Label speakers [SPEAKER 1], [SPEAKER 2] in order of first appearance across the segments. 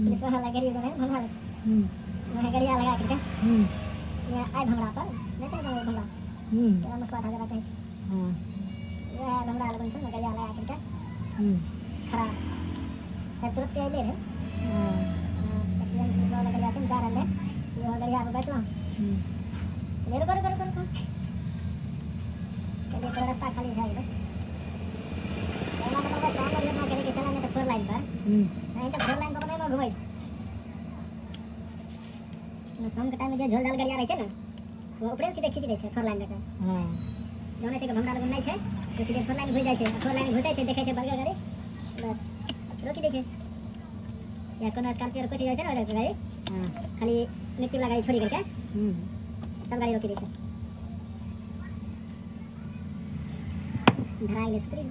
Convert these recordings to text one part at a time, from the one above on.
[SPEAKER 1] Police वाला गाड़ी जो है भंगा वहाँ गाड़िया लगा करके ये आए भंगड़ा पर नहीं चले गए भंगड़ा क्या मुझको आता जरा कहीं हाँ ये भंगड़ा लोगों से गाड़िया लगा करके खरा सब तुरंत ले रहे हाँ तकरीबन पुलिस वाला गाड़िया से जा रहे हैं ये गाड़िया पे बैठना ले रुको रुको रुको रुको चलिए थोड़ा रास्ता खाली है इधर पहला मतलब सामने ये ना करे कि चला नहीं तो 4 लाइन पर नहीं तो 4 लाइन पर नहीं घुमाई शाम के टाइम में जो झोल झाल गरिया रहे छे ना वो ऊपर सीधे खींच दे छे 4 लाइन लेके हां जोने से के भंगड़ा लगन नहीं छे तो सीधे 4 लाइन घुस जाय छे 4 लाइन घुसे छे देखे छे बर्गर गाड़ी बस रोकी दे छे या कोनो स्कॉर्पियो को जाय छे ना गाड़ी हां खाली मिट्टी वाला गाड़ी छोड़ी करके सब गाड़ी रोकी दे छे धराई ले सुतरी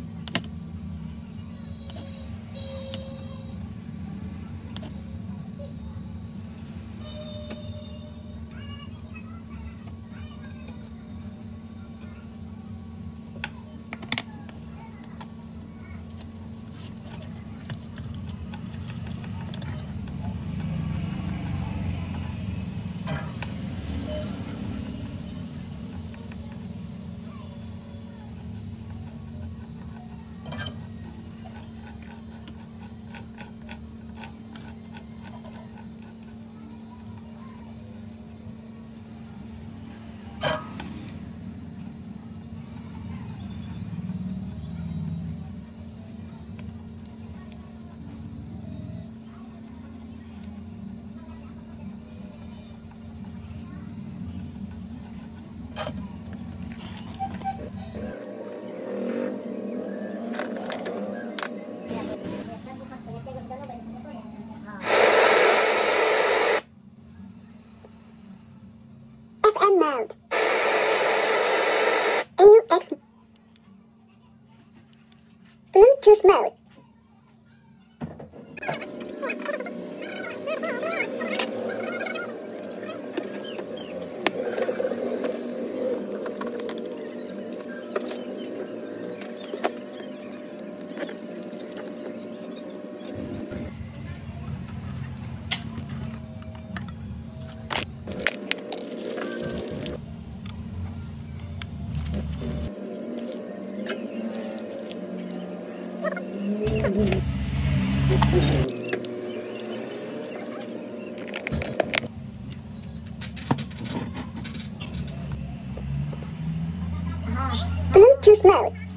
[SPEAKER 2] mode. AUX. Bluetooth mode. Bluetooth mode.